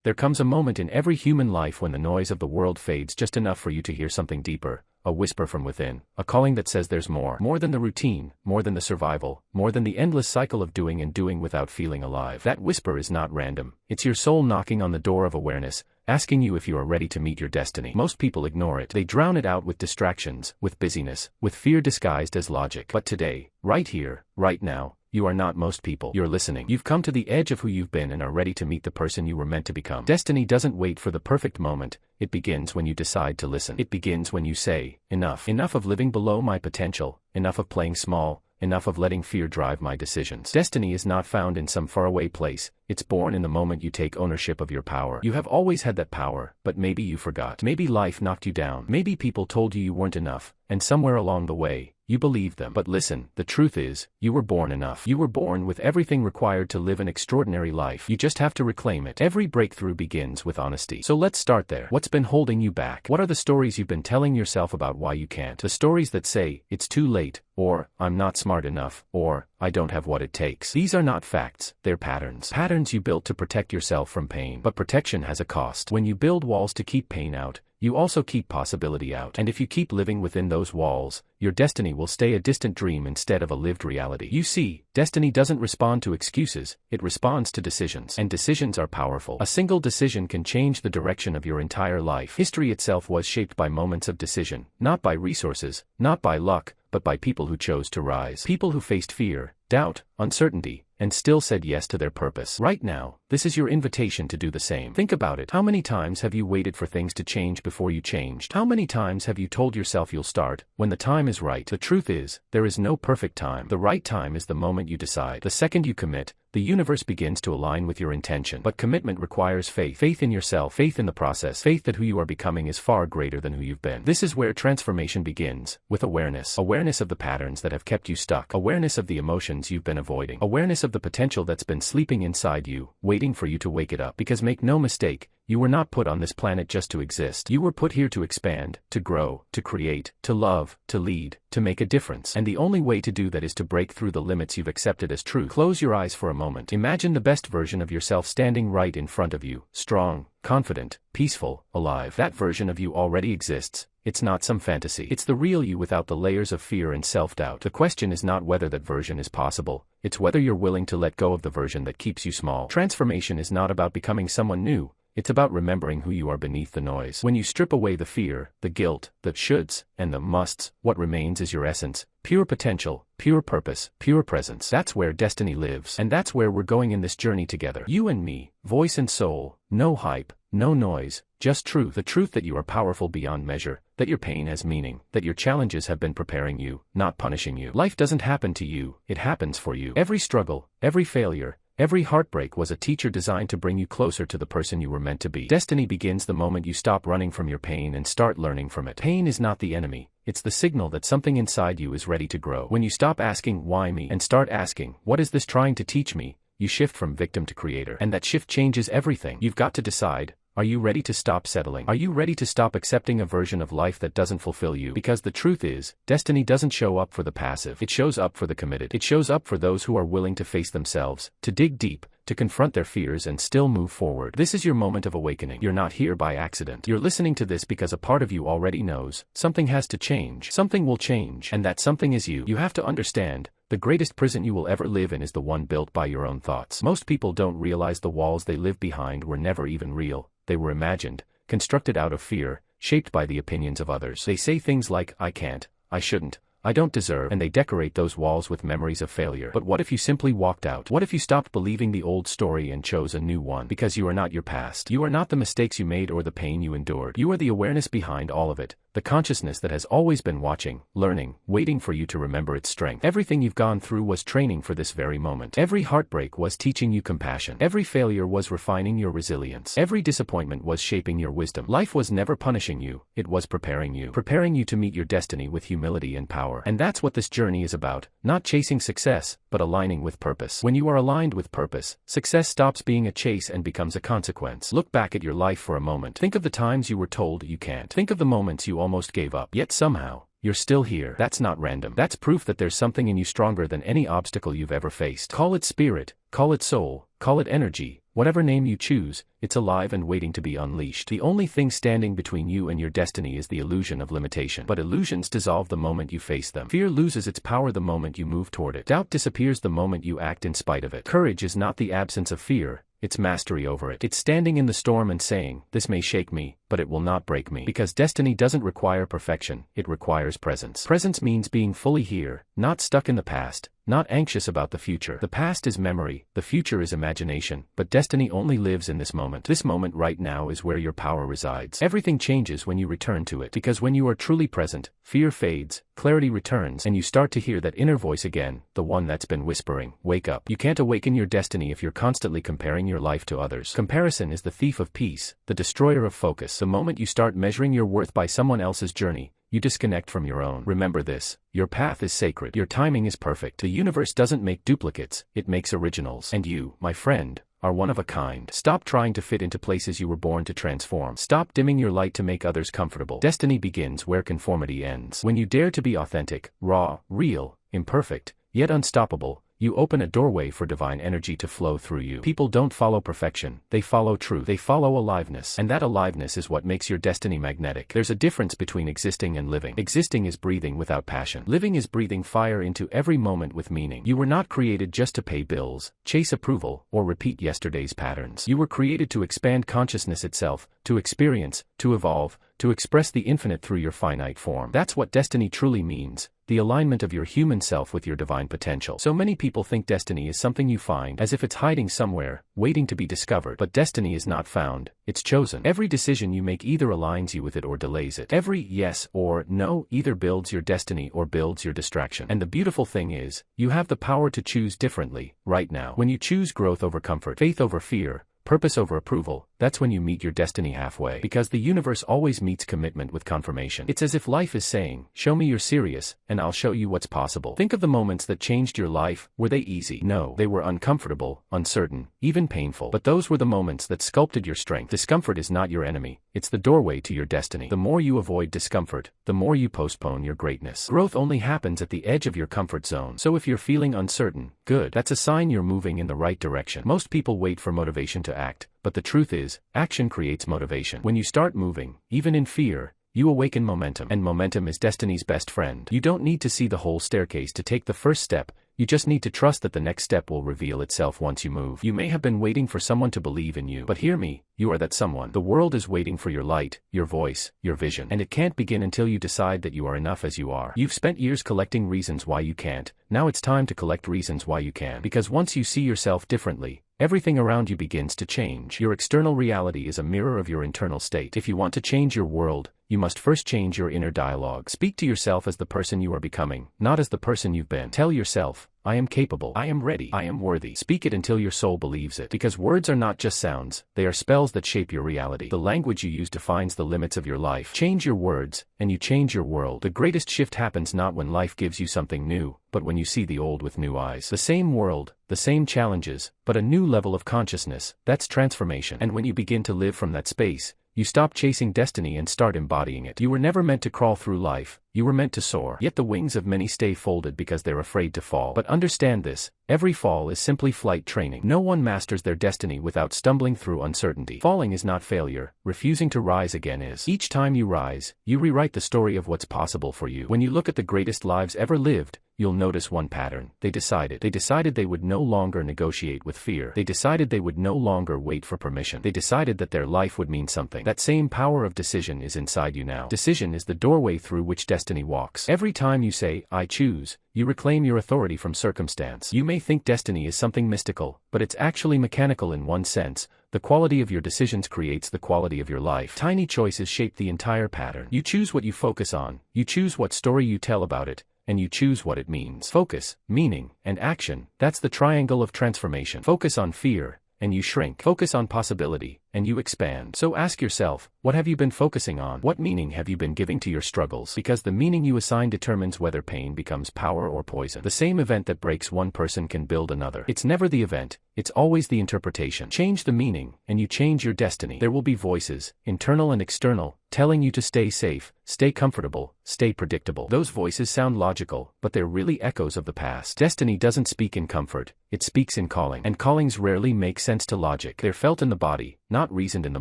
There comes a moment in every human life when the noise of the world fades just enough for you to hear something deeper, a whisper from within, a calling that says there's more. More than the routine, more than the survival, more than the endless cycle of doing and doing without feeling alive. That whisper is not random. It's your soul knocking on the door of awareness, asking you if you are ready to meet your destiny. Most people ignore it. They drown it out with distractions, with busyness, with fear disguised as logic. But today, right here, right now, you are not most people. You're listening. You've come to the edge of who you've been and are ready to meet the person you were meant to become. Destiny doesn't wait for the perfect moment. It begins when you decide to listen. It begins when you say, enough. Enough of living below my potential, enough of playing small, enough of letting fear drive my decisions. Destiny is not found in some faraway place. It's born in the moment you take ownership of your power. You have always had that power, but maybe you forgot. Maybe life knocked you down. Maybe people told you weren't enough, and somewhere along the way, you believed them. But listen, the truth is, you were born enough. You were born with everything required to live an extraordinary life. You just have to reclaim it. Every breakthrough begins with honesty. So let's start there. What's been holding you back? What are the stories you've been telling yourself about why you can't? The stories that say, it's too late, or, I'm not smart enough, or, I don't have what it takes. These are not facts, they're patterns. Patterns you built to protect yourself from pain. But protection has a cost. When you build walls to keep pain out, you also keep possibility out. And if you keep living within those walls, your destiny will stay a distant dream instead of a lived reality. You see, destiny doesn't respond to excuses, it responds to decisions. And decisions are powerful. A single decision can change the direction of your entire life. History itself was shaped by moments of decision, not by resources, not by luck, but by people who chose to rise. People who faced fear, doubt, uncertainty, and still said yes to their purpose. Right now, this is your invitation to do the same. Think about it. How many times have you waited for things to change before you changed? How many times have you told yourself you'll start when the time is right? The truth is, there is no perfect time. The right time is the moment you decide. The second you commit, the universe begins to align with your intention. But commitment requires faith. Faith in yourself, faith in the process, faith that who you are becoming is far greater than who you've been. This is where transformation begins, with awareness. Awareness of the patterns that have kept you stuck. Awareness of the emotions you've been avoiding. Awareness of the potential that's been sleeping inside you, waiting for you to wake it up. Because make no mistake, you were not put on this planet just to exist. You were put here to expand, to grow, to create, to love, to lead, to make a difference. And the only way to do that is to break through the limits you've accepted as truth. Close your eyes for a moment. Imagine the best version of yourself standing right in front of you, strong, confident, peaceful, alive. That version of you already exists. It's not some fantasy. It's the real you without the layers of fear and self-doubt. The question is not whether that version is possible, it's whether you're willing to let go of the version that keeps you small. Transformation is not about becoming someone new. It's about remembering who you are beneath the noise. When you strip away the fear, the guilt, the shoulds, and the musts, what remains is your essence, pure potential, pure purpose, pure presence. That's where destiny lives. And that's where we're going in this journey together. You and me, voice and soul, no hype, no noise, just truth. The truth that you are powerful beyond measure, that your pain has meaning, that your challenges have been preparing you, not punishing you. Life doesn't happen to you, it happens for you. Every struggle, every failure, every heartbreak was a teacher designed to bring you closer to the person you were meant to be. Destiny begins the moment you stop running from your pain and start learning from it. Pain is not the enemy. It's the signal that something inside you is ready to grow. When you stop asking, why me, and start asking, what is this trying to teach me, you shift from victim to creator. And that shift changes everything. You've got to decide, are you ready to stop settling? Are you ready to stop accepting a version of life that doesn't fulfill you? Because the truth is, destiny doesn't show up for the passive. It shows up for the committed. It shows up for those who are willing to face themselves, to dig deep, to confront their fears and still move forward. This is your moment of awakening. You're not here by accident. You're listening to this because a part of you already knows, something has to change. Something will change. And that something is you. You have to understand, the greatest prison you will ever live in is the one built by your own thoughts. Most people don't realize the walls they live behind were never even real. They were imagined, constructed out of fear, shaped by the opinions of others. They say things like, I can't, I shouldn't, I don't deserve, and they decorate those walls with memories of failure. But what if you simply walked out? What if you stopped believing the old story and chose a new one? Because you are not your past. You are not the mistakes you made or the pain you endured. You are the awareness behind all of it. The consciousness that has always been watching, learning, waiting for you to remember its strength. Everything you've gone through was training for this very moment. Every heartbreak was teaching you compassion. Every failure was refining your resilience. Every disappointment was shaping your wisdom. Life was never punishing you, it was preparing you to meet your destiny with humility and power. And that's what this journey is about, not chasing success, but aligning with purpose. When you are aligned with purpose, success stops being a chase and becomes a consequence. Look back at your life for a moment. Think of the times you were told you can't. Think of the moments you almost gave up. Yet somehow, you're still here. That's not random. That's proof that there's something in you stronger than any obstacle you've ever faced. Call it spirit, call it soul, call it energy, whatever name you choose, it's alive and waiting to be unleashed. The only thing standing between you and your destiny is the illusion of limitation. But illusions dissolve the moment you face them. Fear loses its power the moment you move toward it. Doubt disappears the moment you act in spite of it. Courage is not the absence of fear, it's mastery over it. It's standing in the storm and saying, "This may shake me, but it will not break me." Because destiny doesn't require perfection, it requires presence. Presence means being fully here, not stuck in the past, not anxious about the future. The past is memory, the future is imagination, but destiny only lives in this moment. This moment right now is where your power resides. Everything changes when you return to it. Because when you are truly present, fear fades, clarity returns, and you start to hear that inner voice again, the one that's been whispering, "Wake up." You can't awaken your destiny if you're constantly comparing your life to others. Comparison is the thief of peace, the destroyer of focus. The moment you start measuring your worth by someone else's journey, you disconnect from your own. Remember this, your path is sacred. Your timing is perfect. The universe doesn't make duplicates, it makes originals. And you, my friend, are one of a kind. Stop trying to fit into places you were born to transform. Stop dimming your light to make others comfortable. Destiny begins where conformity ends. When you dare to be authentic, raw, real, imperfect, yet unstoppable, you open a doorway for divine energy to flow through you. People don't follow perfection, they follow truth. They follow aliveness. And that aliveness is what makes your destiny magnetic. There's a difference between existing and living. Existing is breathing without passion. Living is breathing fire into every moment with meaning. You were not created just to pay bills, chase approval, or repeat yesterday's patterns. You were created to expand consciousness itself, to experience, to evolve, to express the infinite through your finite form. That's what destiny truly means, the alignment of your human self with your divine potential. So many people think destiny is something you find, as if it's hiding somewhere, waiting to be discovered. But destiny is not found, it's chosen. Every decision you make either aligns you with it or delays it. Every yes or no either builds your destiny or builds your distraction. And the beautiful thing is, you have the power to choose differently, right now. When you choose growth over comfort, faith over fear, purpose over approval, that's when you meet your destiny halfway. Because the universe always meets commitment with confirmation. It's as if life is saying, "Show me you're serious, and I'll show you what's possible." Think of the moments that changed your life. Were they easy? No. They were uncomfortable, uncertain, even painful. But those were the moments that sculpted your strength. Discomfort is not your enemy, it's the doorway to your destiny. The more you avoid discomfort, the more you postpone your greatness. Growth only happens at the edge of your comfort zone. So if you're feeling uncertain, good. That's a sign you're moving in the right direction. Most people wait for motivation to act, but the truth is, action creates motivation. When you start moving, even in fear, you awaken momentum. And momentum is destiny's best friend. You don't need to see the whole staircase to take the first step, you just need to trust that the next step will reveal itself once you move. You may have been waiting for someone to believe in you, but hear me, you are that someone. The world is waiting for your light, your voice, your vision. And it can't begin until you decide that you are enough as you are. You've spent years collecting reasons why you can't, now it's time to collect reasons why you can. Because once you see yourself differently, everything around you begins to change. Your external reality is a mirror of your internal state. If you want to change your world, you must first change your inner dialogue. Speak to yourself as the person you are becoming, not as the person you've been. Tell yourself, "I am capable, I am ready, I am worthy." Speak it until your soul believes it. Because words are not just sounds, they are spells that shape your reality. The language you use defines the limits of your life. Change your words, and you change your world. The greatest shift happens not when life gives you something new, but when you see the old with new eyes. The same world, the same challenges, but a new level of consciousness, that's transformation. And when you begin to live from that space, you stop chasing destiny and start embodying it. You were never meant to crawl through life, you were meant to soar. Yet the wings of many stay folded because they're afraid to fall. But understand this, every fall is simply flight training. No one masters their destiny without stumbling through uncertainty. Falling is not failure, refusing to rise again is. Each time you rise, you rewrite the story of what's possible for you. When you look at the greatest lives ever lived, you'll notice one pattern. They decided they would no longer negotiate with fear. They decided they would no longer wait for permission. They decided that their life would mean something. That same power of decision is inside you now. Decision is the doorway through which destiny walks. Every time you say, "I choose," you reclaim your authority from circumstance. You may think destiny is something mystical, but it's actually mechanical in one sense. The quality of your decisions creates the quality of your life. Tiny choices shape the entire pattern. You choose what you focus on, you choose what story you tell about it, and you choose what it means. Focus, meaning, and action, that's the triangle of transformation. Focus on fear, and you shrink. Focus on possibility, and you expand. So ask yourself, what have you been focusing on? What meaning have you been giving to your struggles? Because the meaning you assign determines whether pain becomes power or poison. The same event that breaks one person can build another. It's never the event, it's always the interpretation. Change the meaning, and you change your destiny. There will be voices, internal and external, telling you to stay safe, stay comfortable, stay predictable. Those voices sound logical, but they're really echoes of the past. Destiny doesn't speak in comfort, it speaks in calling. And callings rarely make sense to logic. They're felt in the body, not reasoned in the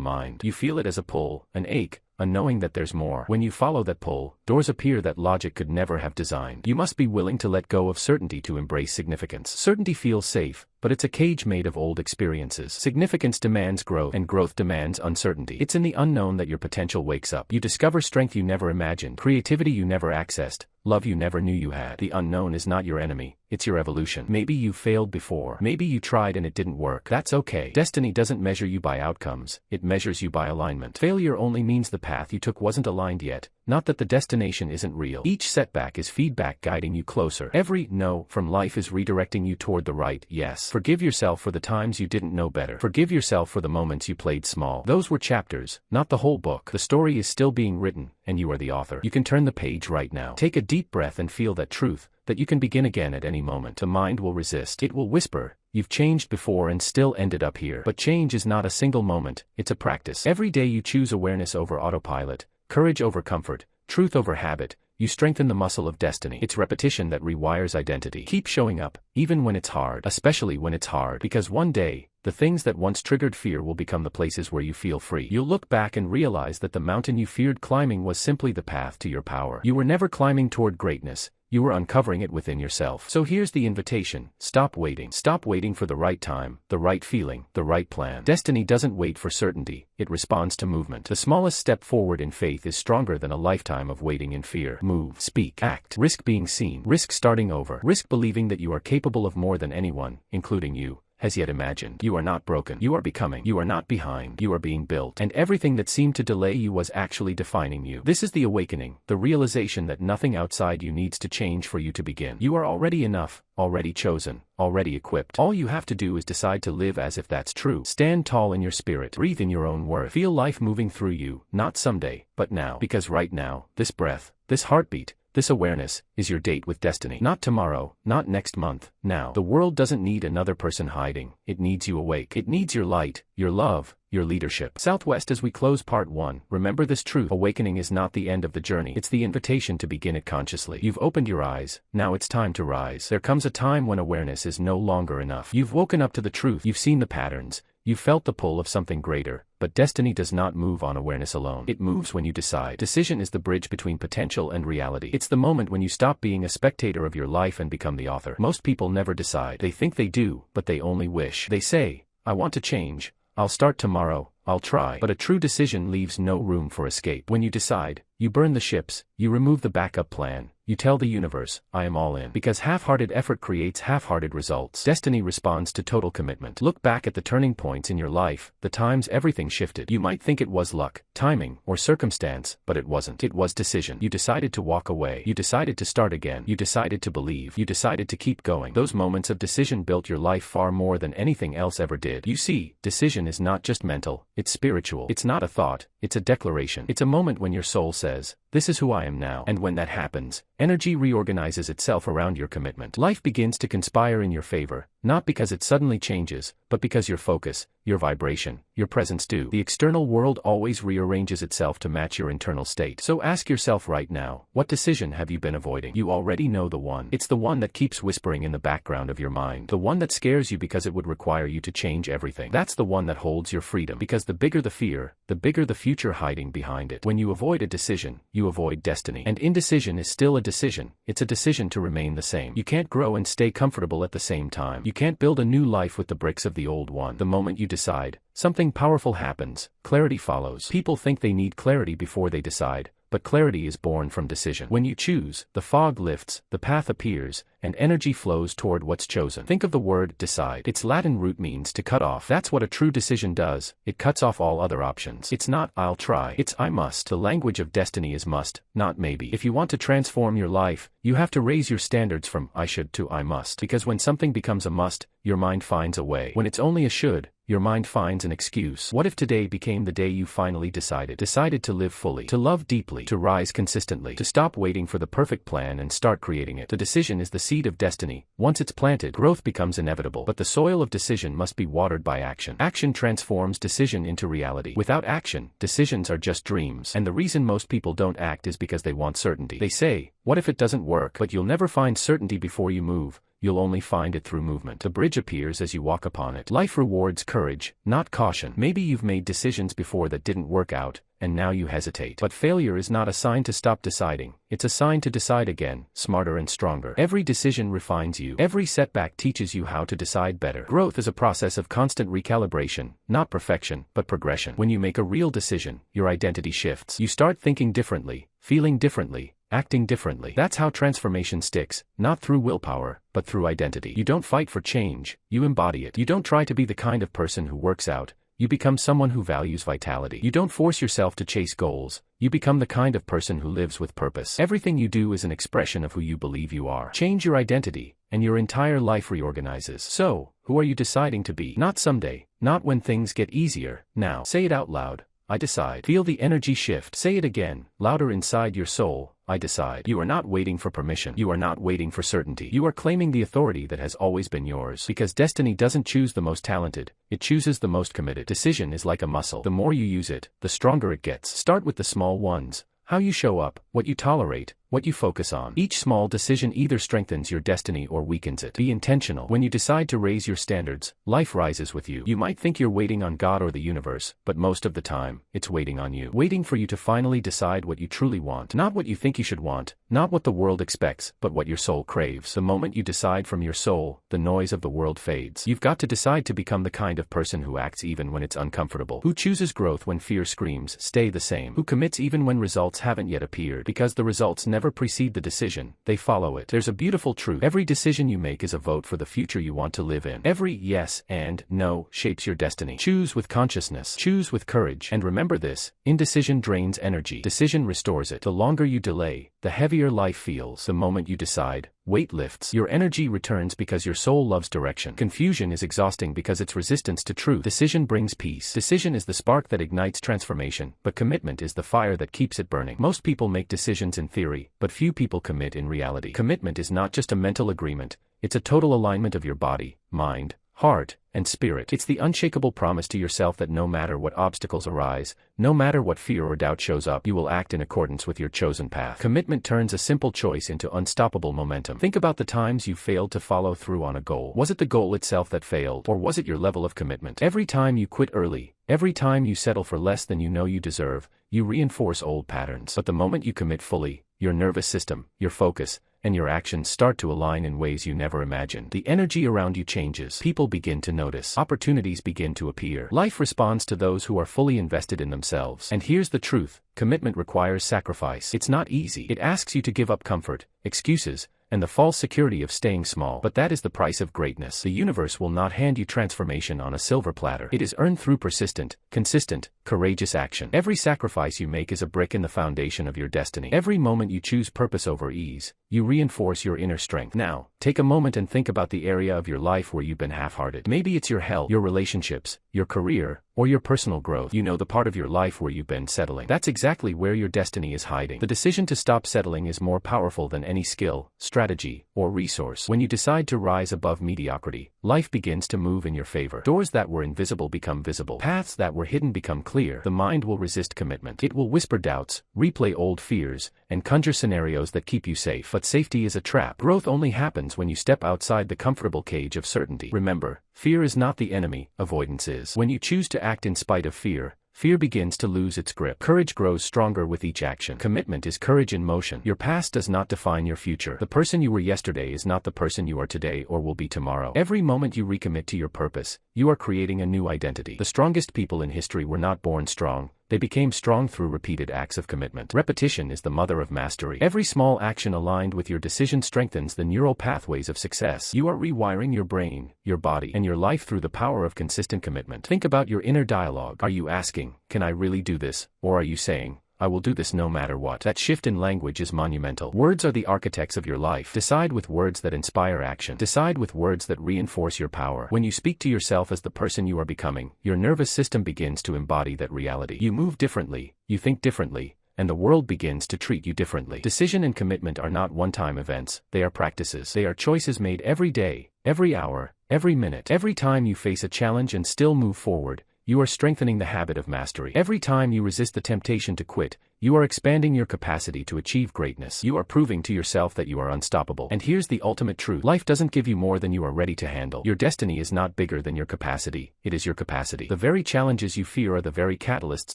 mind. You feel it as a pull, an ache, a knowing that there's more. When you follow that pull, doors appear that logic could never have designed. You must be willing to let go of certainty to embrace significance. Certainty feels safe, but it's a cage made of old experiences. Significance demands growth, and growth demands uncertainty. It's in the unknown that your potential wakes up. You discover strength you never imagined, creativity you never accessed, love you never knew you had. The unknown is not your enemy, it's your evolution. Maybe you failed before. Maybe you tried and it didn't work. That's okay. Destiny doesn't measure you by outcomes, it measures you by alignment. Failure only means the path you took wasn't aligned yet, not that the destination isn't real. Each setback is feedback guiding you closer. Every no from life is redirecting you toward the right yes. Forgive yourself for the times you didn't know better. Forgive yourself for the moments you played small. Those were chapters, not the whole book. The story is still being written, and you are the author. You can turn the page right now. Take a deep breath and feel that truth, that you can begin again at any moment. The mind will resist. It will whisper, you've changed before and still ended up here. But change is not a single moment, it's a practice. Every day you choose awareness over autopilot, courage over comfort, truth over habit, you strengthen the muscle of destiny. It's repetition that rewires identity. Keep showing up, even when it's hard, especially when it's hard, because one day, the things that once triggered fear will become the places where you feel free. You'll look back and realize that the mountain you feared climbing was simply the path to your power. You were never climbing toward greatness, you were uncovering it within yourself. So here's the invitation, stop waiting. Stop waiting for the right time, the right feeling, the right plan. Destiny doesn't wait for certainty, it responds to movement. The smallest step forward in faith is stronger than a lifetime of waiting in fear. Move, speak, act. Risk being seen. Risk starting over. Risk believing that you are capable of more than anyone, including you, has yet imagined. You are not broken. You are becoming. You are not behind. You are being built. And everything that seemed to delay you was actually defining you. This is the awakening, the realization that nothing outside you needs to change for you to begin. You are already enough, already chosen, already equipped. All you have to do is decide to live as if that's true. Stand tall in your spirit. Breathe in your own worth. Feel life moving through you, not someday, but now. Because right now, this breath, this heartbeat, this awareness, is your date with destiny. Not tomorrow, not next month, now. The world doesn't need another person hiding, it needs you awake. It needs your light, your love, your leadership. Southwest, as we close part 1, remember this truth. Awakening is not the end of the journey, it's the invitation to begin it consciously. You've opened your eyes, now it's time to rise. There comes a time when awareness is no longer enough. You've woken up to the truth, you've seen the patterns, you've felt the pull of something greater. But destiny does not move on awareness alone. It moves when you decide. Decision is the bridge between potential and reality. It's the moment when you stop being a spectator of your life and become the author. Most people never decide. They think they do, but they only wish. They say, I want to change. I'll start tomorrow. I'll try. But a true decision leaves no room for escape. When you decide, you burn the ships, you remove the backup plan, you tell the universe, I am all in. Because half-hearted effort creates half-hearted results. Destiny responds to total commitment. Look back at the turning points in your life, the times everything shifted. You might think it was luck, timing, or circumstance, but it wasn't. It was decision. You decided to walk away. You decided to start again. You decided to believe. You decided to keep going. Those moments of decision built your life far more than anything else ever did. You see, decision is not just mental, it's spiritual. It's not a thought, it's a declaration. It's a moment when your soul says, this is who I am now. And when that happens, energy reorganizes itself around your commitment. Life begins to conspire in your favor, not because it suddenly changes, but because your focus, your vibration, your presence do. The external world always rearranges itself to match your internal state. So ask yourself right now, what decision have you been avoiding? You already know the one. It's the one that keeps whispering in the background of your mind. The one that scares you because it would require you to change everything. That's the one that holds your freedom. Because the bigger the fear, the bigger the future hiding behind it. When you avoid a decision, you avoid destiny. And indecision is still a decision. It's a decision to remain the same. You can't grow and stay comfortable at the same time. You can't build a new life with the bricks of the old one. The moment you decide, something powerful happens. Clarity follows. People think they need clarity before they decide, but clarity is born from decision. When you choose, the fog lifts, the path appears, and energy flows toward what's chosen. Think of the word decide. Its Latin root means to cut off. That's what a true decision does. It cuts off all other options. It's not I'll try. It's I must. The language of destiny is must, not maybe. If you want to transform your life, you have to raise your standards from I should to I must. Because when something becomes a must, your mind finds a way. When it's only a should, your mind finds an excuse. What if today became the day you finally decided to live fully, to love deeply, to rise consistently, to stop waiting for the perfect plan and start creating it? The decision is the seed of destiny. Once it's planted, growth becomes inevitable. But the soil of decision must be watered by action. Action transforms decision into reality. Without action, decisions are just dreams. And the reason most people don't act is because they want certainty. They say, what if it doesn't work? But you'll never find certainty before you move. You'll only find it through movement. The bridge appears as you walk upon it. Life rewards courage, not caution. Maybe you've made decisions before that didn't work out, and now you hesitate. But failure is not a sign to stop deciding. It's a sign to decide again, smarter and stronger. Every decision refines you. Every setback teaches you how to decide better. Growth is a process of constant recalibration, not perfection, but progression. When you make a real decision, your identity shifts. You start thinking differently, feeling differently, acting differently. That's how transformation sticks, not through willpower, but through identity. You don't fight for change, you embody it. You don't try to be the kind of person who works out, you become someone who values vitality. You don't force yourself to chase goals, you become the kind of person who lives with purpose. Everything you do is an expression of who you believe you are. Change your identity, and your entire life reorganizes. So, who are you deciding to be? Not someday, not when things get easier, now. Say it out loud. I decide. Feel the energy shift. Say it again, louder inside your soul. I decide. You are not waiting for permission. You are not waiting for certainty. You are claiming the authority that has always been yours. Because destiny doesn't choose the most talented, it chooses the most committed. Decision is like a muscle. The more you use it, the stronger it gets. Start with the small ones. How you show up, what you tolerate, what you focus on. Each small decision either strengthens your destiny or weakens it. Be intentional. When you decide to raise your standards, life rises with you. You might think you're waiting on God or the universe, but most of the time, it's waiting on you. Waiting for you to finally decide what you truly want. Not what you think you should want, not what the world expects, but what your soul craves. The moment you decide from your soul, the noise of the world fades. You've got to decide to become the kind of person who acts even when it's uncomfortable. Who chooses growth when fear screams, stay the same. Who commits even when results haven't yet appeared. Because the results never precede the decision, they follow it. There's a beautiful truth. Every decision you make is a vote for the future you want to live in. Every yes and no shapes your destiny. Choose with consciousness. Choose with courage. And remember this, indecision drains energy. Decision restores it. The longer you delay, the heavier life feels. The moment you decide, weight lifts. Your energy returns because your soul loves direction. Confusion is exhausting because it's resistance to truth. Decision brings peace. Decision is the spark that ignites transformation, but commitment is the fire that keeps it burning. Most people make decisions in theory, but few people commit in reality. Commitment is not just a mental agreement, it's a total alignment of your body, mind, heart, and spirit. It's the unshakable promise to yourself that no matter what obstacles arise, no matter what fear or doubt shows up, you will act in accordance with your chosen path. Commitment turns a simple choice into unstoppable momentum. Think about the times you failed to follow through on a goal. Was it the goal itself that failed, or was it your level of commitment? Every time you quit early, every time you settle for less than you know you deserve, you reinforce old patterns. But the moment you commit fully, your nervous system, your focus, and your actions start to align in ways you never imagined. The energy around you changes. People begin to notice. Opportunities begin to appear. Life responds to those who are fully invested in themselves. And here's the truth, commitment requires sacrifice. It's not easy. It asks you to give up comfort, excuses, and the false security of staying small. But that is the price of greatness. The universe will not hand you transformation on a silver platter. It is earned through persistent, consistent, courageous action. Every sacrifice you make is a brick in the foundation of your destiny. Every moment you choose purpose over ease, you reinforce your inner strength. Now, take a moment and think about the area of your life where you've been half-hearted. Maybe it's your health, your relationships, your career, or your personal growth. You know, the part of your life where you've been settling. That's exactly where your destiny is hiding. The decision to stop settling is more powerful than any skill, strategy, or resource. When you decide to rise above mediocrity, life begins to move in your favor. Doors that were invisible become visible. Paths that were hidden become clear. The mind will resist commitment. It will whisper doubts, replay old fears, and conjure scenarios that keep you safe. But safety is a trap. Growth only happens when you step outside the comfortable cage of certainty. Remember, fear is not the enemy, avoidance is. When you choose to act in spite of fear, fear begins to lose its grip. Courage grows stronger with each action. Commitment is courage in motion. Your past does not define your future. The person you were yesterday is not the person you are today or will be tomorrow. Every moment you recommit to your purpose, you are creating a new identity. The strongest people in history were not born strong. They became strong through repeated acts of commitment. Repetition is the mother of mastery. Every small action aligned with your decision strengthens the neural pathways of success. You are rewiring your brain, your body, and your life through the power of consistent commitment. Think about your inner dialogue. Are you asking, can I really do this? Or are you saying, I will do this no matter what. That shift in language is monumental. Words are the architects of your life. Decide with words that inspire action. Decide with words that reinforce your power. When you speak to yourself as the person you are becoming, your nervous system begins to embody that reality. You move differently, you think differently, and the world begins to treat you differently. Decision and commitment are not one-time events, they are practices. They are choices made every day, every hour, every minute. Every time you face a challenge and still move forward, you are strengthening the habit of mastery. Every time you resist the temptation to quit, you are expanding your capacity to achieve greatness. You are proving to yourself that you are unstoppable. And here's the ultimate truth. Life doesn't give you more than you are ready to handle. Your destiny is not bigger than your capacity, it is your capacity. The very challenges you fear are the very catalysts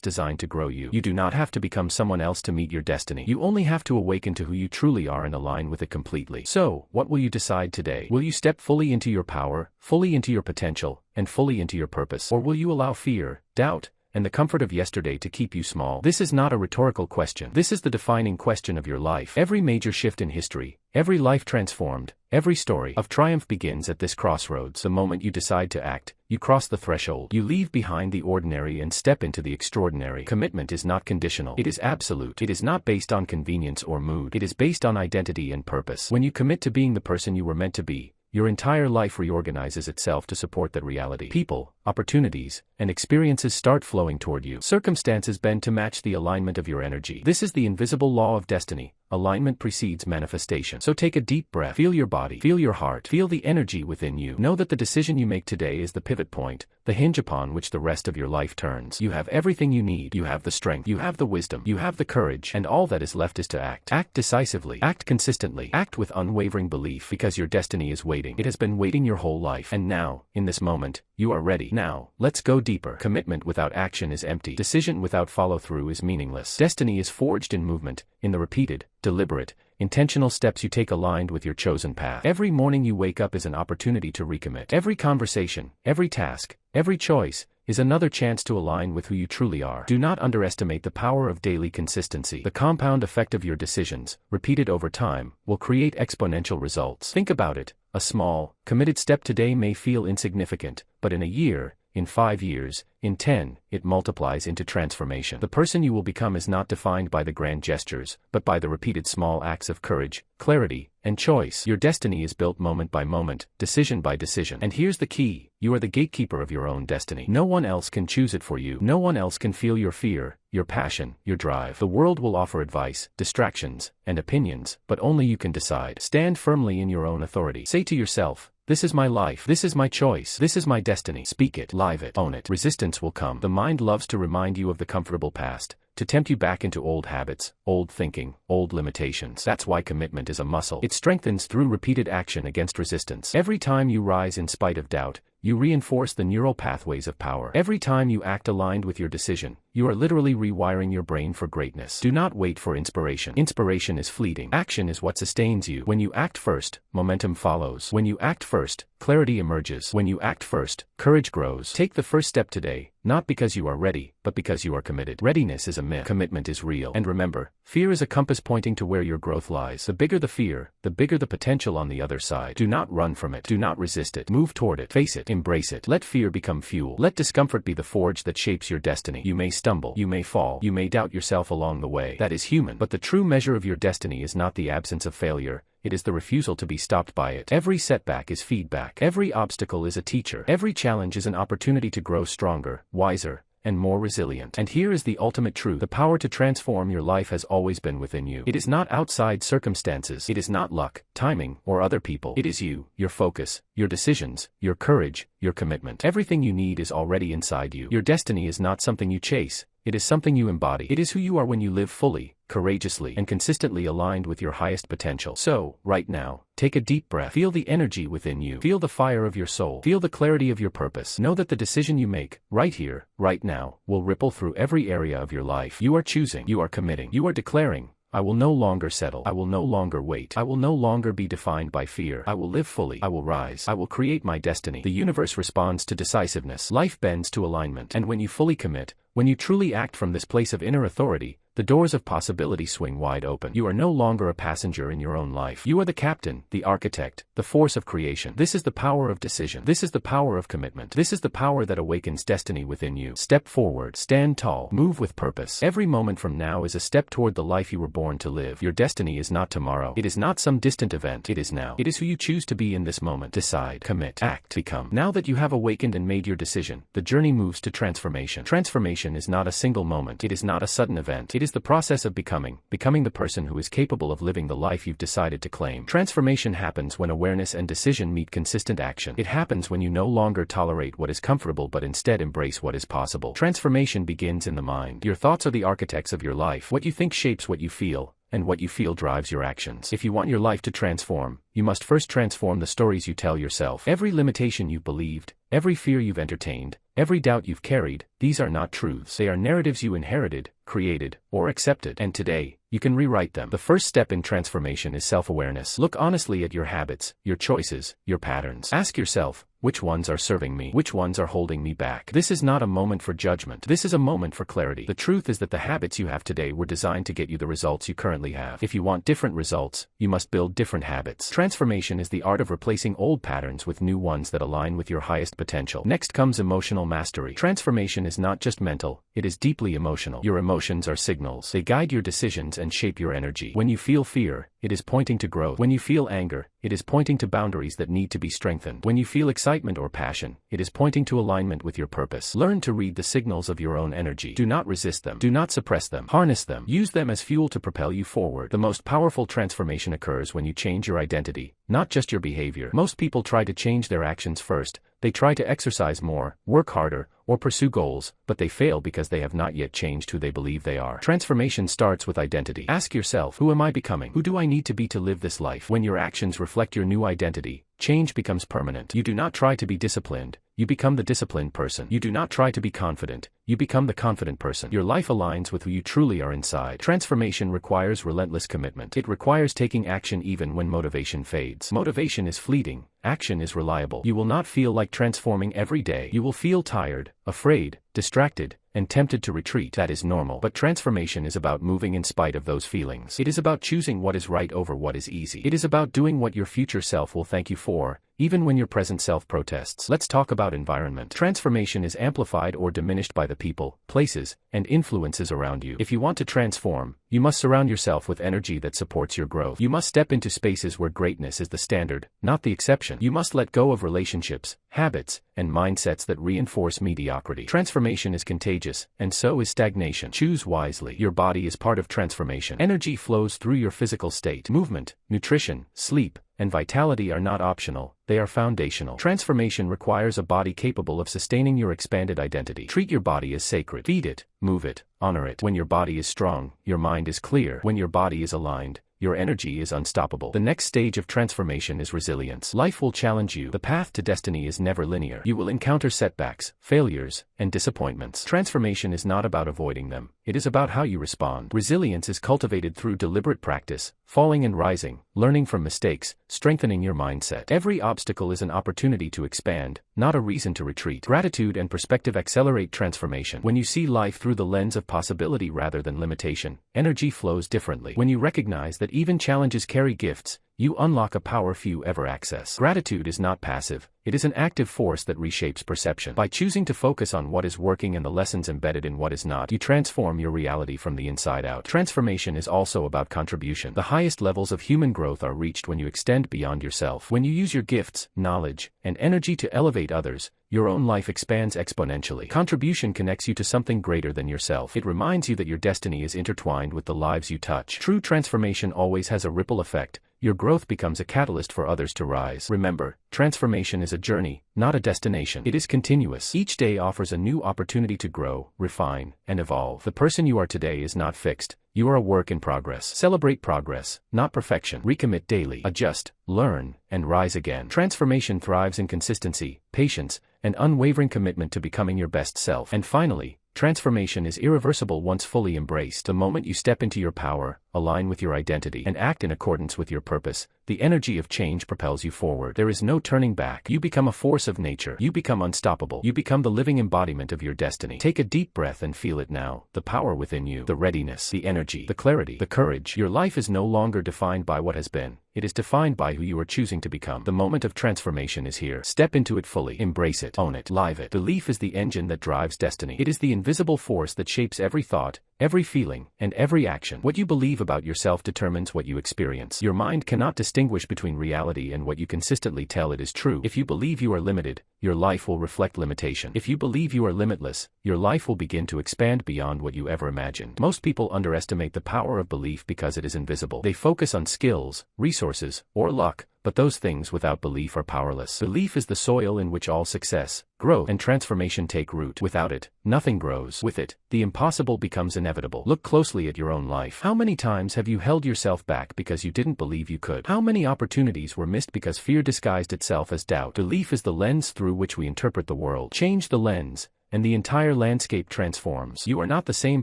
designed to grow you. You do not have to become someone else to meet your destiny. You only have to awaken to who you truly are and align with it completely. So, what will you decide today? Will you step fully into your power, fully into your potential, and fully into your purpose? Or will you allow fear, doubt, and the comfort of yesterday to keep you small? This is not a rhetorical question. This is the defining question of your life. Every major shift in history, every life transformed, every story of triumph begins at this crossroads. The moment you decide to act, you cross the threshold. You leave behind the ordinary and step into the extraordinary. Commitment is not conditional. It is absolute. It is not based on convenience or mood. It is based on identity and purpose. When you commit to being the person you were meant to be, your entire life reorganizes itself to support that reality. People, opportunities, and experiences start flowing toward you. Circumstances bend to match the alignment of your energy. This is the invisible law of destiny. Alignment precedes manifestation. So take a deep breath. Feel your body. Feel your heart. Feel the energy within you. Know that the decision you make today is the pivot point, the hinge upon which the rest of your life turns. You have everything you need. You have the strength. You have the wisdom. You have the courage. And all that is left is to act. Act decisively. Act consistently. Act with unwavering belief, because your destiny is waiting. It has been waiting your whole life. And now, in this moment, you are ready. Now, let's go deeper. Commitment without action is empty. Decision without follow-through is meaningless. Destiny is forged in movement, in the repeated, deliberate, intentional steps you take aligned with your chosen path. Every morning you wake up is an opportunity to recommit. Every conversation, every task, every choice, is another chance to align with who you truly are. Do not underestimate the power of daily consistency. The compound effect of your decisions, repeated over time, will create exponential results. Think about it. A small, committed step today may feel insignificant, but in a year, in 5 years, in 10, it multiplies into transformation. The person you will become is not defined by the grand gestures, but by the repeated small acts of courage, clarity, and choice. Your destiny is built moment by moment, decision by decision. And here's the key: you are the gatekeeper of your own destiny. No one else can choose it for you. No one else can feel your fear, your passion, your drive. The world will offer advice, distractions, and opinions, but only you can decide. Stand firmly in your own authority. Say to yourself, "This is my life. This is my choice. This is my destiny." Speak it, live it, own it. Resistance will come. The mind loves to remind you of the comfortable past, to tempt you back into old habits, old thinking, old limitations. That's why commitment is a muscle. It strengthens through repeated action against resistance. Every time you rise in spite of doubt, you reinforce the neural pathways of power. Every time you act aligned with your decision, you are literally rewiring your brain for greatness. Do not wait for inspiration. Inspiration is fleeting. Action is what sustains you. When you act first, momentum follows. When you act first, clarity emerges. When you act first, courage grows. Take the first step today, not because you are ready, but because you are committed. Readiness is a myth. Commitment is real. And remember, fear is a compass pointing to where your growth lies. The bigger the fear, the bigger the potential on the other side. Do not run from it. Do not resist it. Move toward it. Face it. Embrace it. Let fear become fuel. Let discomfort be the forge that shapes your destiny. You may stumble. You may fall. You may doubt yourself along the way. That is human. But the true measure of your destiny is not the absence of failure. It is the refusal to be stopped by it. Every setback is feedback. Every obstacle is a teacher. Every challenge is an opportunity to grow stronger, wiser, and more resilient. And here is the ultimate truth. The power to transform your life has always been within you. It is not outside circumstances. It is not luck, timing, or other people. It is you, your focus, your decisions, your courage, your commitment. Everything you need is already inside you. Your destiny is not something you chase. It is something you embody. It is who you are when you live fully, courageously, and consistently aligned with your highest potential. So, right now, take a deep breath. Feel the energy within you. Feel the fire of your soul. Feel the clarity of your purpose. Know that the decision you make, right here, right now, will ripple through every area of your life. You are choosing. You are committing. You are declaring, "I will no longer settle. I will no longer wait. I will no longer be defined by fear. I will live fully. I will rise. I will create my destiny." The universe responds to decisiveness. Life bends to alignment. And when you fully commit, when you truly act from this place of inner authority, the doors of possibility swing wide open. You are no longer a passenger in your own life. You are the captain, the architect, the force of creation. This is the power of decision. This is the power of commitment. This is the power that awakens destiny within you. Step forward, stand tall, move with purpose. Every moment from now is a step toward the life you were born to live. Your destiny is not tomorrow. It is not some distant event. It is now. It is who you choose to be in this moment. Decide, commit, act, become. Now that you have awakened and made your decision, the journey moves to transformation. Transformation is not a single moment. It is not a sudden event. It is the process of becoming the person who is capable of living the life you've decided to claim. Transformation happens when awareness and decision meet consistent action. It happens when you no longer tolerate what is comfortable but instead embrace what is possible. Transformation begins in the mind. Your thoughts are the architects of your life. What you think shapes what you feel, and what you feel drives your actions. If you want your life to transform, you must first transform the stories you tell yourself. Every limitation you've believed, every fear you've entertained, every doubt you've carried, these are not truths. They are narratives you inherited, created, or accepted. And today, you can rewrite them. The first step in transformation is self-awareness. Look honestly at your habits, your choices, your patterns. Ask yourself, which ones are serving me? Which ones are holding me back? This is not a moment for judgment. This is a moment for clarity. The truth is that the habits you have today were designed to get you the results you currently have. If you want different results, you must build different habits. Transformation is the art of replacing old patterns with new ones that align with your highest potential. Next comes emotional mastery. Transformation is not just mental, it is deeply emotional. Your emotions are signals. They guide your decisions and shape your energy. When you feel fear, it is pointing to growth. When you feel anger, it is pointing to boundaries that need to be strengthened. When you feel excitement or passion, it is pointing to alignment with your purpose. Learn to read the signals of your own energy. Do not resist them. Do not suppress them. Harness them. Use them as fuel to propel you forward. The most powerful transformation occurs when you change your identity, not just your behavior. Most people try to change their actions first. They try to exercise more, work harder, or pursue goals, but they fail because they have not yet changed who they believe they are. Transformation starts with identity. Ask yourself, who am I becoming? Who do I need to be to live this life? When your actions reflect your new identity, change becomes permanent. You do not try to be disciplined, you become the disciplined person. You do not try to be confident, you become the confident person. Your life aligns with who you truly are inside. Transformation requires relentless commitment. It requires taking action even when motivation fades. Motivation is fleeting, action is reliable. You will not feel like transforming every day. You will feel tired, afraid, distracted, and tempted to retreat. That is normal. But transformation is about moving in spite of those feelings. It is about choosing what is right over what is easy. It is about doing what your future self will thank you for, even when your present self protests. Let's talk about environment. Transformation is amplified or diminished by the people, places, and influences around you. If you want to transform, you must surround yourself with energy that supports your growth. You must step into spaces where greatness is the standard, not the exception. You must let go of relationships, habits, and mindsets that reinforce mediocrity. Transformation is contagious, and so is stagnation. Choose wisely. Your body is part of transformation. Energy flows through your physical state. Movement, nutrition, sleep, and vitality are not optional, they are foundational. Transformation requires a body capable of sustaining your expanded identity. Treat your body as sacred. Feed it, move it, honor it. When your body is strong, your mind is clear. When your body is aligned, your energy is unstoppable. The next stage of transformation is resilience. Life will challenge you. The path to destiny is never linear. You will encounter setbacks, failures, and disappointments. Transformation is not about avoiding them. It is about how you respond. Resilience is cultivated through deliberate practice, falling and rising, learning from mistakes, strengthening your mindset. Every obstacle is an opportunity to expand, not a reason to retreat. Gratitude and perspective accelerate transformation. When you see life through the lens of possibility rather than limitation, energy flows differently. When you recognize that even challenges carry gifts, you unlock a power few ever access. Gratitude is not passive, it is an active force that reshapes perception. By choosing to focus on what is working and the lessons embedded in what is not, you transform your reality from the inside out. Transformation is also about contribution. The highest levels of human growth are reached when you extend beyond yourself. When you use your gifts, knowledge, and energy to elevate others, your own life expands exponentially. Contribution connects you to something greater than yourself. It reminds you that your destiny is intertwined with the lives you touch. True transformation always has a ripple effect. Your growth becomes a catalyst for others to rise. Remember, transformation is a journey, not a destination. It is continuous. Each day offers a new opportunity to grow, refine, and evolve. The person you are today is not fixed. You are a work in progress. Celebrate progress, not perfection. Recommit daily. Adjust, learn, and rise again. Transformation thrives in consistency, patience, and unwavering commitment to becoming your best self. And finally, Transformation is irreversible once fully embraced. The moment you step into your power, align with your identity, and act in accordance with your purpose, the energy of change propels you forward. There is no turning back. You become a force of nature. You become unstoppable. You become the living embodiment of your destiny. Take a deep breath and feel it now. The power within you, the readiness, the energy, the clarity, the courage. Your life is no longer defined by what has been. It is defined by who you are choosing to become. The moment of transformation is here. Step into it fully. Embrace it. Own it. Live it. Belief is the engine that drives destiny. It is the invisible force that shapes every thought, every feeling, and every action. What you believe about yourself determines what you experience. Your mind cannot distinguish between reality and what you consistently tell it is true. If you believe you are limited, your life will reflect limitation. If you believe you are limitless, your life will begin to expand beyond what you ever imagined. Most people underestimate the power of belief because it is invisible. They focus on skills, resources, or luck, but those things without belief are powerless. Belief is the soil in which all success, growth, and transformation take root. Without it, nothing grows. With it, the impossible becomes inevitable. Look closely at your own life. How many times have you held yourself back because you didn't believe you could? How many opportunities were missed because fear disguised itself as doubt? Belief is the lens through which we interpret the world. Change the lens, and the entire landscape transforms. You are not the same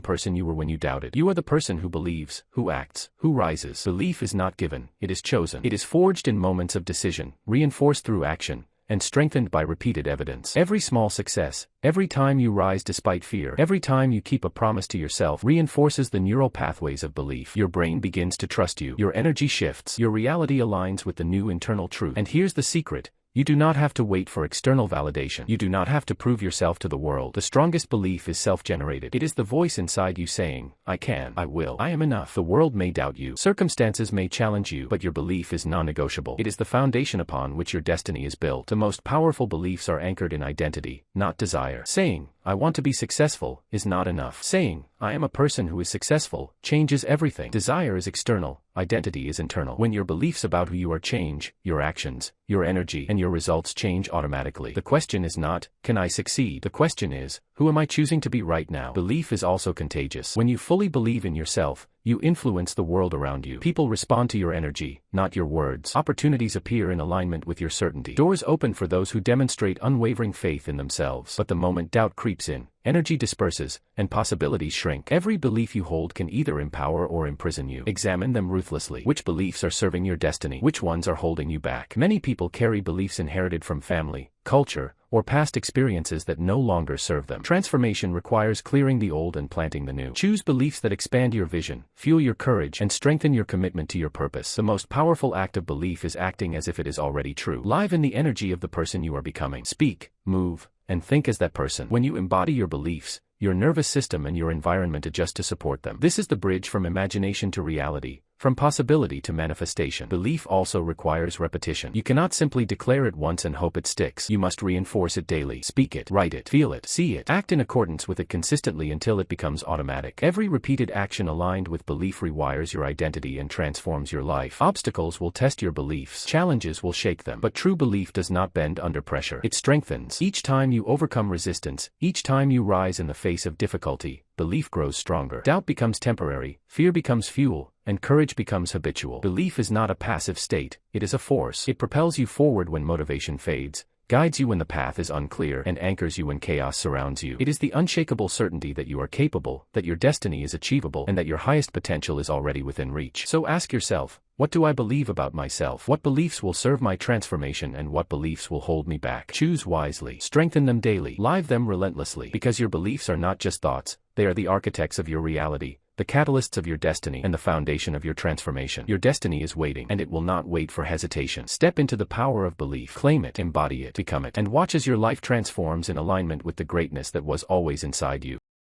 person you were when you doubted. You are the person who believes, who acts, who rises. Belief is not given, it is chosen. It is forged in moments of decision, reinforced through action, and strengthened by repeated evidence. Every small success, every time you rise despite fear, every time you keep a promise to yourself, reinforces the neural pathways of belief. Your brain begins to trust you. Your energy shifts. Your reality aligns with the new internal truth. And here's the secret. You do not have to wait for external validation. You do not have to prove yourself to the world. The strongest belief is self-generated. It is the voice inside you saying, I can, I will, I am enough. The world may doubt you. Circumstances may challenge you, but your belief is non-negotiable. It is the foundation upon which your destiny is built. The most powerful beliefs are anchored in identity, not desire. Saying, I want to be successful, is not enough. Saying, I am a person who is successful, changes everything. Desire is external, identity is internal. When your beliefs about who you are change, your actions, your energy, and your results change automatically. The question is not, can I succeed? The question is, who am I choosing to be right now? Belief is also contagious. When you fully believe in yourself, you influence the world around you. People respond to your energy, not your words. Opportunities appear in alignment with your certainty. Doors open for those who demonstrate unwavering faith in themselves. But the moment doubt creeps in, energy disperses, and possibilities shrink. Every belief you hold can either empower or imprison you. Examine them ruthlessly. Which beliefs are serving your destiny? Which ones are holding you back? Many people carry beliefs inherited from family, culture, or past experiences that no longer serve them. Transformation requires clearing the old and planting the new. Choose beliefs that expand your vision, fuel your courage, and strengthen your commitment to your purpose. The most powerful act of belief is acting as if it is already true. Live in the energy of the person you are becoming. Speak, move, and think as that person. When you embody your beliefs, your nervous system and your environment adjust to support them. This is the bridge from imagination to reality, from possibility to manifestation. Belief also requires repetition. You cannot simply declare it once and hope it sticks. You must reinforce it daily. Speak it, write it, feel it, see it. Act in accordance with it consistently until it becomes automatic. Every repeated action aligned with belief rewires your identity and transforms your life. Obstacles will test your beliefs. Challenges will shake them. But true belief does not bend under pressure. It strengthens. Each time you overcome resistance, each time you rise in the face of difficulty, belief grows stronger. Doubt becomes temporary, fear becomes fuel, and courage becomes habitual. Belief is not a passive state, it is a force. It propels you forward when motivation fades, guides you when the path is unclear, and anchors you when chaos surrounds you. It is the unshakable certainty that you are capable, that your destiny is achievable, and that your highest potential is already within reach. So ask yourself, what do I believe about myself? What beliefs will serve my transformation and what beliefs will hold me back? Choose wisely. Strengthen them daily. Live them relentlessly. Because your beliefs are not just thoughts, they are the architects of your reality, the catalysts of your destiny, and the foundation of your transformation. Your destiny is waiting, and it will not wait for hesitation. Step into the power of belief. Claim it, embody it, become it, and watch as your life transforms in alignment with the greatness that was always inside you.